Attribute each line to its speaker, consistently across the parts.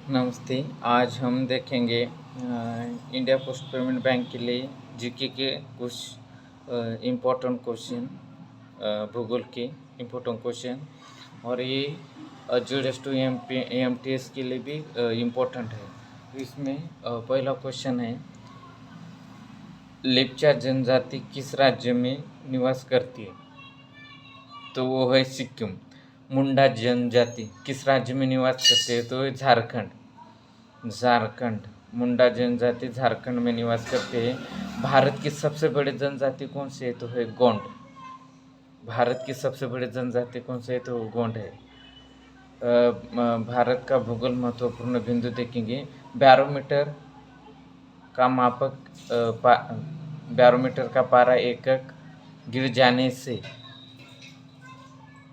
Speaker 1: नमस्ते। आज हम देखेंगे इंडिया पोस्ट पेमेंट बैंक के लिए जीके के कुछ इम्पोर्टेंट क्वेश्चन, भूगोल के इम्पोर्टेंट क्वेश्चन। और ये जीएस टू एमटीएस के लिए भी इम्पोर्टेंट है। इसमें पहला क्वेश्चन है, लेप्चा जनजाति किस राज्य में निवास करती है? तो वो है सिक्किम। मुंडा जनजाति किस राज्य में निवास करती है? तो झारखंड। मुंडा जनजाति झारखंड में निवास करते हैं। भारत की सबसे बड़ी जनजाति कौन सी है? तो है गोंड। भारत की सबसे बड़ी जनजाति कौन सी है? तो गोंड है। भारत का भूगोल महत्वपूर्ण बिंदु देखेंगे। बैरोमीटर का मापक, बैरोमीटर का पारा एकक गिर जाने से,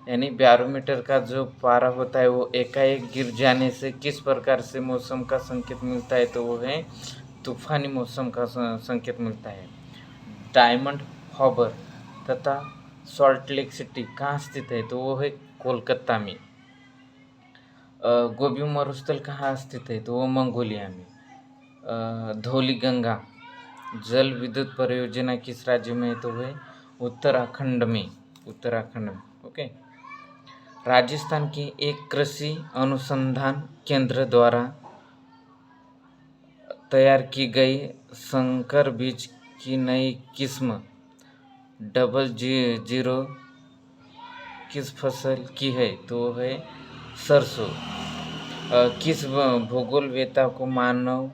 Speaker 1: यानी बैरोमीटर का जो पारा होता है वो एकाएक गिर जाने से किस प्रकार से मौसम का संकेत मिलता है? तो वो है तूफानी मौसम का संकेत मिलता है। डायमंड हार्बर तथा सॉल्ट लेक सिटी कहाँ स्थित है? तो वो है कोलकाता में। गोबी मरुस्थल कहाँ स्थित है? तो वो मंगोलिया में। धौली गंगा जल विद्युत परियोजना किस राज्य में है? तो वह उत्तराखंड में। ओके। राजस्थान की एक कृषि अनुसंधान केंद्र द्वारा तैयार की गई संकर बीज की नई किस्म 000 किस फसल की है? तो है सरसों। किस भूगोलवेत्ता को मानव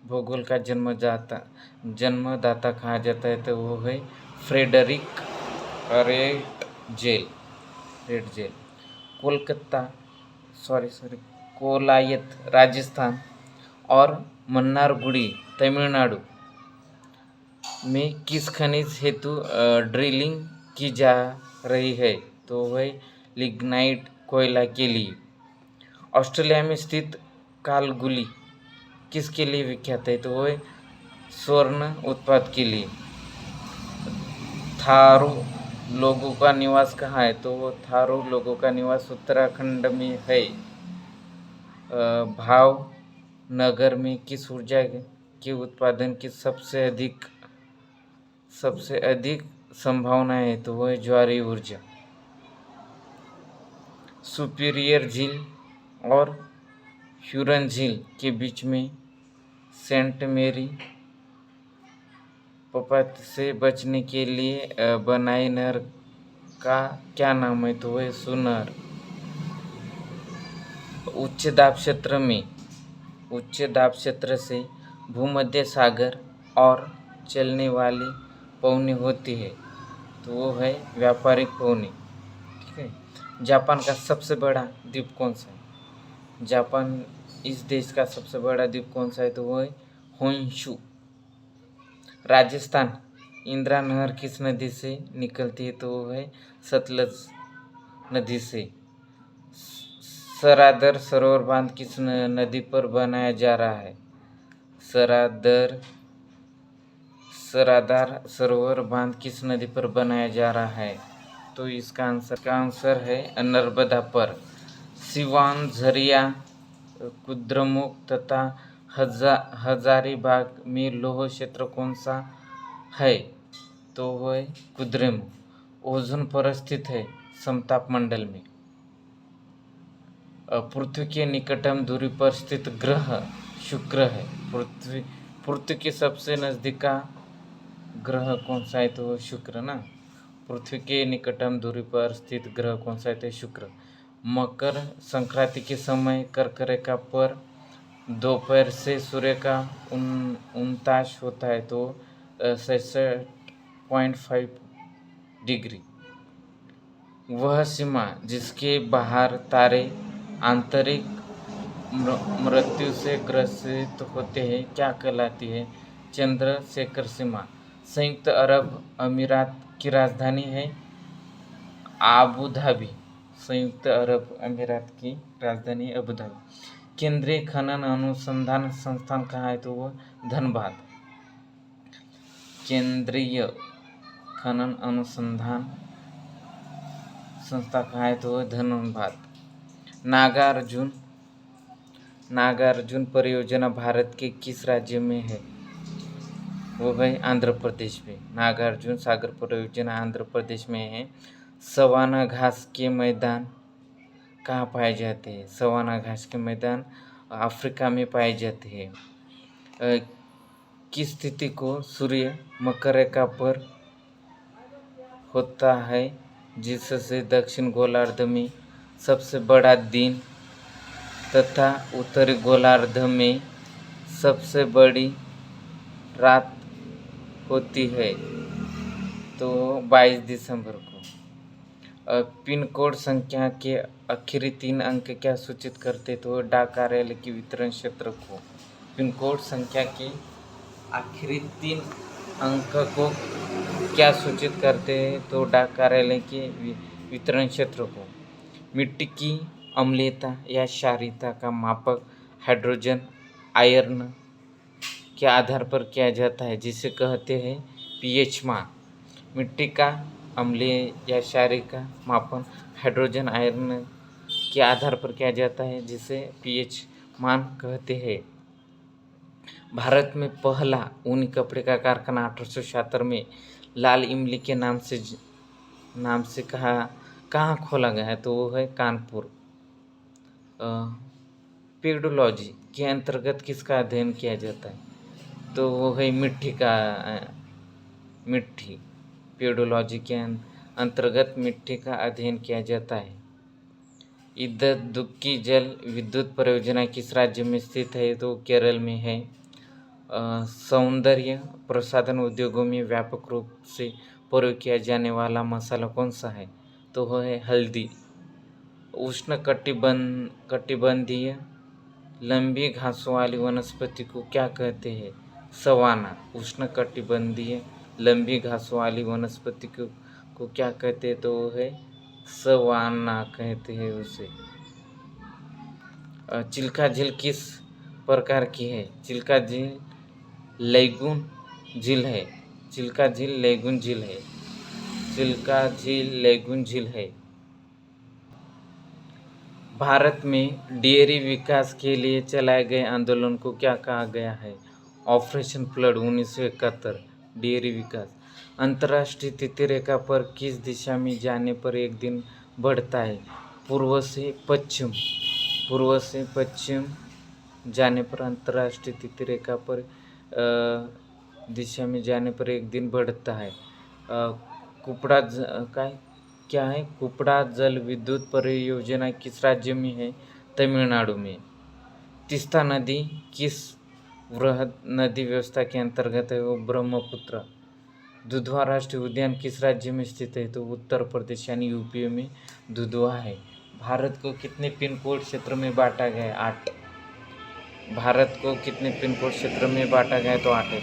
Speaker 1: भूगोल का जन्मदाता कहा जाता है? तो वो है फ्रेडरिक रेटजेल। कोलायत राजस्थान और मन्नारगुड़ी तमिलनाडु में किस खनिज हेतु ड्रिलिंग की जा रही है? तो वह लिग्नाइट कोयला के लिए। ऑस्ट्रेलिया में स्थित कालगुली किसके लिए विख्यात है? तो वह स्वर्ण उत्पाद के लिए। थारू लोगों का निवास कहाँ है? तो वो थारू लोगों का निवास उत्तराखंड में है। भावनगर में किस ऊर्जा के उत्पादन की सबसे अधिक संभावना है? तो वह ज्वारीय ऊर्जा। सुपीरियर झील और ह्यूरन झील के बीच में सेंट मेरी पपत से बचने के लिए बनाई नहर का क्या नाम है? तो वह सुनहर। उच्च दाब क्षेत्र से भूमध्य सागर और चलने वाली पवनी होती है, तो वो है व्यापारिक पवनी। ठीक है। जापान का सबसे बड़ा द्वीप कौन सा है? जापान इस देश का सबसे बड़ा द्वीप कौन सा है? तो वो है होन्शु। राजस्थान इंदिरा नहर किस नदी से निकलती है? तो वो है सतलज नदी से। सरादर सरोवर बांध किस नदी पर बनाया जा रहा है? सरादार सरोवर बांध किस नदी पर बनाया जा रहा है? तो इसका आंसर है नर्मदा पर। सिवान, झरिया, कुद्रेमुख तथा हजारीबाग में लौह क्षेत्र कौन सा है? तो वह कुद्रेमुख। ओजोन परत स्थित है समताप मंडल में। पृथ्वी के निकटतम दूरी पर स्थित ग्रह शुक्र है। पृथ्वी के सबसे नज़दीक का ग्रह कौन सा है? तो शुक्र ना। पृथ्वी के निकटतम दूरी पर स्थित ग्रह कौन सा है? तो शुक्र। मकर संक्रांति के समय कर्क रेखा पर दोपहर से सूर्य का उनताश होता है, तो 66.5 डिग्री। वह सीमा जिसके बाहर तारे आंतरिक मृत्यु से ग्रसित होते हैं क्या कहलाती है? चंद्रशेखर सीमा। संयुक्त अरब अमीरात की राजधानी है आबू धाबी। संयुक्त अरब अमीरात की राजधानी अबू धाबी। केंद्रीय खनन अनुसंधान संस्थान कहाँ है? तो वह धनबाद। केंद्रीय खनन अनुसंधान संस्था कहाँ है? तो वह धनबाद। नागार्जुन नागार्जुन परियोजना भारत के किस राज्य में है? वो है आंध्र प्रदेश में। नागार्जुन सागर परियोजना आंध्र प्रदेश में है। सवाना घास के मैदान कहाँ पाए जाते हैं? सवाना घास के मैदान अफ्रीका में पाए जाते हैं। किस तिथि को सूर्य मकर रेखा पर होता है, जिससे दक्षिण गोलार्ध में सबसे बड़ा दिन तथा उत्तरी गोलार्ध में सबसे बड़ी रात होती है? तो 22 दिसंबर को। पिन कोड संख्या के आखिरी 3 अंक क्या सूचित करते? तो डाक कार्यालय की वितरण क्षेत्र को। पिन कोड संख्या के आखिरी 3 अंक को क्या सूचित करते हैं? तो डाक कार्यालय के वितरण क्षेत्र को। मिट्टी की अम्लीयता या क्षारीयता का मापक हाइड्रोजन आयन के आधार पर किया जाता है, जिसे कहते हैं पीएच मान। मिट्टी का अम्लीय या क्षारीय का मापन हाइड्रोजन आयन के आधार पर किया जाता है, जिसे पीएच मान कहते हैं। भारत में पहला ऊनी कपड़े का कारखाना 1876 में लाल इमली के नाम से कहाँ खोला गया है? तो वो है कानपुर। पेडोलॉजी के अंतर्गत किसका अध्ययन किया जाता है? तो वो है मिट्टी। पेडोलॉजी के अंतर्गत मिट्टी का अध्ययन किया जाता है। इदुक्की जल विद्युत परियोजना किस राज्य में स्थित है? तो केरल में है। सौंदर्य प्रसाधन उद्योगों में व्यापक रूप से प्रयोग किया जाने वाला मसाला कौन सा है? तो वह है हल्दी। कटिबंधीय लंबी घासों वाली वनस्पति को क्या कहते हैं? सवाना। उष्णकटिबंधीय लंबी घासों वाली वनस्पति को क्या कहते हैं? तो वो है सवाना कहते हैं उसे। चिल्का झील किस प्रकार की है? चिल्का झील लैगून झील है। चिल्का झील लैगून झील है। चिल्का झील लैगून झील है। भारत में डेयरी विकास के लिए चलाए गए आंदोलन को क्या कहा गया है? Operation flood 1971। डेयरी विकास। अंतर्राष्ट्रीय तिथि रेखा पर किस दिशा में जाने पर एक दिन बढ़ता है? पूर्व से पश्चिम जाने पर अंतर्राष्ट्रीय तिथि रेखा पर दिशा में जाने पर एक दिन बढ़ता है। क्या है? कुपड़ा जल विद्युत परियोजना किस राज्य में है? तमिलनाडु में। तीस्ता नदी किस वृहद नदी व्यवस्था के अंतर्गत है? वो ब्रह्मपुत्र। दुधवा राष्ट्रीय उद्यान किस राज्य में स्थित है? तो उत्तर प्रदेश यानी यूपी में दुधवा है। भारत को कितने पिन कोड क्षेत्र में बांटा गया है? 8। भारत को कितने पिन कोड क्षेत्र में बांटा गया है? तो 8 है।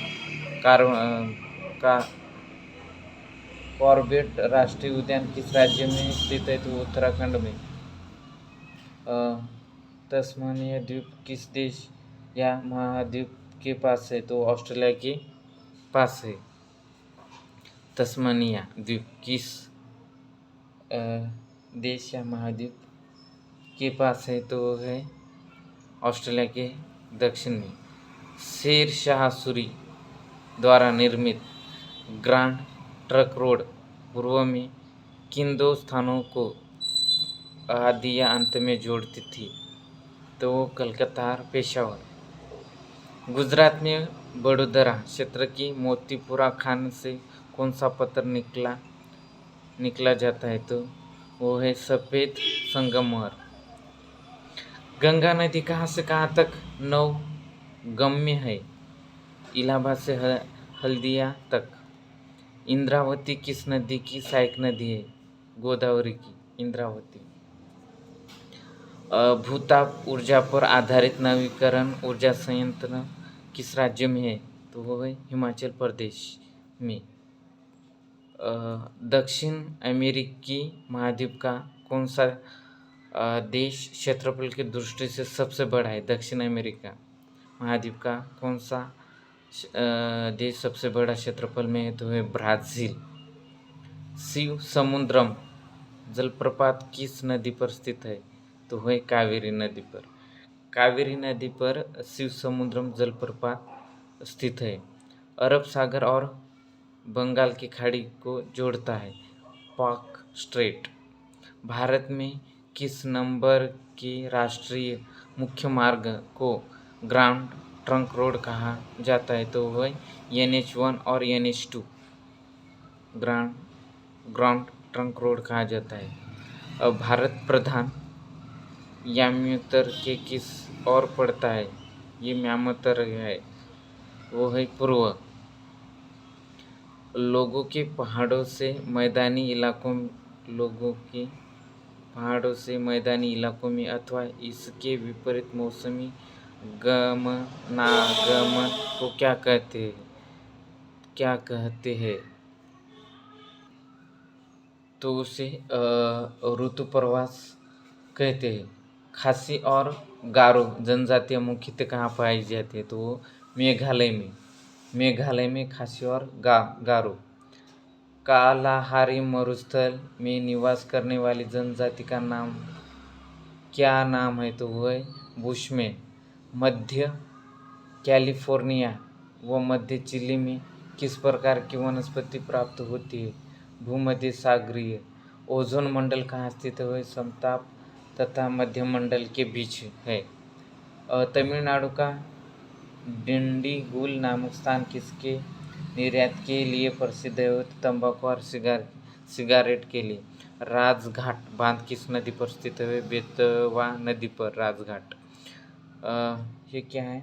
Speaker 1: कॉर्बेट राष्ट्रीय उद्यान किस राज्य में स्थित है? तो उत्तराखंड में। तस्मानिया द्वीप किस देश या महाद्वीप के पास है? तो ऑस्ट्रेलिया के पास है। तस्मानिया द्वीप किस देश या महाद्वीप के पास है? तो है ऑस्ट्रेलिया के दक्षिण में। शेर शाह सूरी द्वारा निर्मित ग्रैंड ट्रंक रोड पूर्व में किन 2 स्थानों को आदि या अंत में जोड़ती थी? तो कलकत्ता और पेशावर। गुजरात में बड़ोदरा क्षेत्र की मोतीपुरा खान से कौन सा पत्थर निकला जाता है? तो वो है सफ़ेद संगमरमर। गंगा नदी कहाँ से कहाँ तक नौगम्य है? इलाहाबाद से हल्दिया तक। इंद्रावती किस नदी की सहायक नदी है? गोदावरी की इंद्रावती। भूताप ऊर्जा पर आधारित नवीकरण ऊर्जा संयंत्र किस राज्य में है? तो वो है हिमाचल प्रदेश में। दक्षिण अमेरिकी महाद्वीप का कौन सा देश क्षेत्रफल की दृष्टि से सबसे बड़ा है? दक्षिण अमेरिका महाद्वीप का कौन सा देश सबसे बड़ा क्षेत्रफल में है? तो है ब्राज़ील। शिव समुद्रम जलप्रपात किस नदी पर स्थित है? तो है कावेरी नदी पर। कावेरी नदी पर शिव समुद्रम जलप्रपात स्थित है। अरब सागर और बंगाल की खाड़ी को जोड़ता है। पाक स्ट्रेट। भारत में किस नंबर के राष्ट्रीय मुख्य मार्ग को ग्रांड ट्रंक रोड कहा जाता है? तो वह NH1 और NH2 grand grand trunk road कहा जाता है। अब भारत प्रधान याम्योत्तर के किस ओर पड़ता है? ये म्यामोत्तर है, वो है पूर्व। लोगों के पहाड़ों से मैदानी इलाकों में अथवा इसके विपरीत मौसमी गमनागमन को क्या कहते हैं? तो उसे ऋतु प्रवास कहते हैं। खासी और गारो जनजातियाँ मुख्यतः कहाँ पाई जाती है? तो वो मेघालय में खासी और गारो। कालाहारी मरुस्थल में निवास करने वाली जनजाति का क्या नाम है? तो वो है बुशमैन। मध्य कैलिफोर्निया व मध्य चिली में किस प्रकार की वनस्पति प्राप्त होती है? भूमध्य सागरीय। ओजोन मंडल कहाँ स्थित है? समताप तथा मध्य मंडल के बीच है। तमिलनाडु का डिंडीगुल नामक स्थान किसके निर्यात के लिए प्रसिद्ध है? तंबाकू और सिगारेट के लिए। राजघाट बांध किस नदी पर स्थित है? बेतवा नदी पर राजघाट। ये क्या है?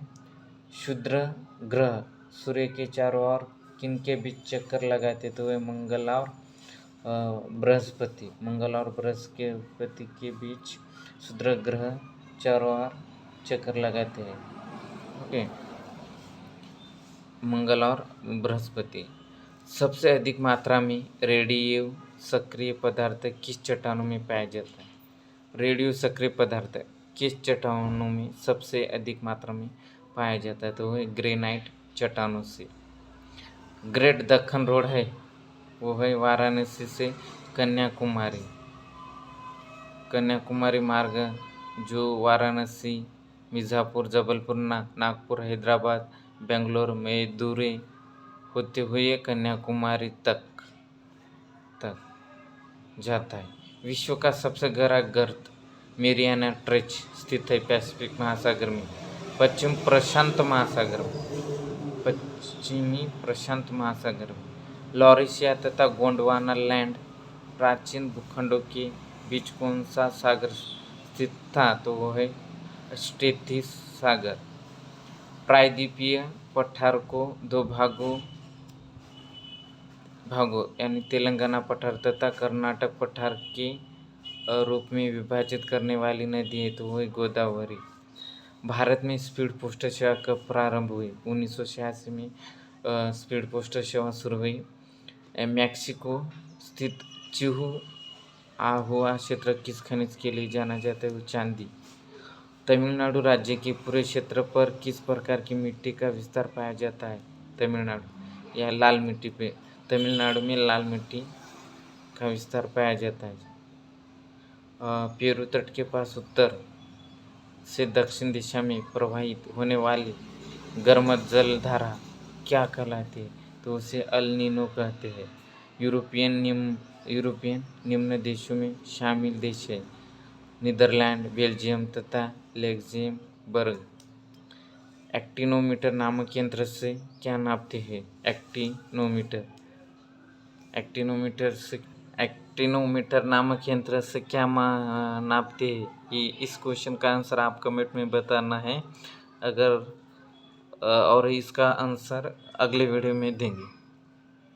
Speaker 1: क्षुद्र ग्रह सूर्य के चारों ओर किनके बीच चक्कर लगाते? तो वे मंगल और बृहस्पति के बीच क्षुद्र ग्रह चारों ओर चक्कर लगाते हैं। ओके, मंगल और बृहस्पति। सबसे अधिक मात्रा में रेडियो सक्रिय पदार्थ किस चट्टानों में पाया जाता है? रेडियो सक्रिय पदार्थ किस चट्टानों में सबसे अधिक मात्रा में पाया जाता है? तो वह ग्रेनाइट चट्टानों से। ग्रेट दक्कन रोड है, वो है वाराणसी से कन्याकुमारी मार्ग, जो वाराणसी, मिर्ज़ापुर, जबलपुर, नागपुर, हैदराबाद, बेंगलोर, मैदुरई होते हुए कन्याकुमारी तक जाता है। विश्व का सबसे गहरा गर्त मेरियाना ट्रेंच स्थित है पैसिफिक महासागर में। पश्चिमी प्रशांत महासागर में। लॉरिसिया तथा गोंडवाना लैंड प्राचीन भूखंडों के बीच कौन सा सागर स्थित था? तो वो है स्टेथिस सागर। प्रायद्वीपीय पठार को दो भागों यानी तेलंगाना पठार तथा कर्नाटक पठार के रूप में विभाजित करने वाली नदी है, तो वो है गोदावरी। भारत में स्पीड पोस्ट सेवा कब प्रारंभ हुई? 1986 में स्पीड पोस्ट सेवा शुरू हुई। मैक्सिको स्थित चिहुआहुआ क्षेत्र किस खनिज के लिए जाना जाता है? चांदी। तमिलनाडु राज्य के पूरे क्षेत्र पर किस प्रकार की मिट्टी का विस्तार पाया जाता है? तमिलनाडु या लाल मिट्टी पे। तमिलनाडु में लाल मिट्टी का विस्तार पाया जाता है। पेरू तट के पास उत्तर से दक्षिण दिशा में प्रवाहित होने वाली गर्म जलधारा क्या कहलाती है? तो उसे अल नीनो कहते हैं। यूरोपियन निम्न देशों में शामिल देश है नीदरलैंड, बेल्जियम तथा लग्जमबर्ग। एक्टिनोमीटर नामक यंत्र से क्या नापते हैं? एक्टिनोमीटर नामक यंत्र से क्या नापते हैं? ये इस क्वेश्चन का आंसर आप कमेंट में बताना है, और इसका आंसर अगले वीडियो में देंगे।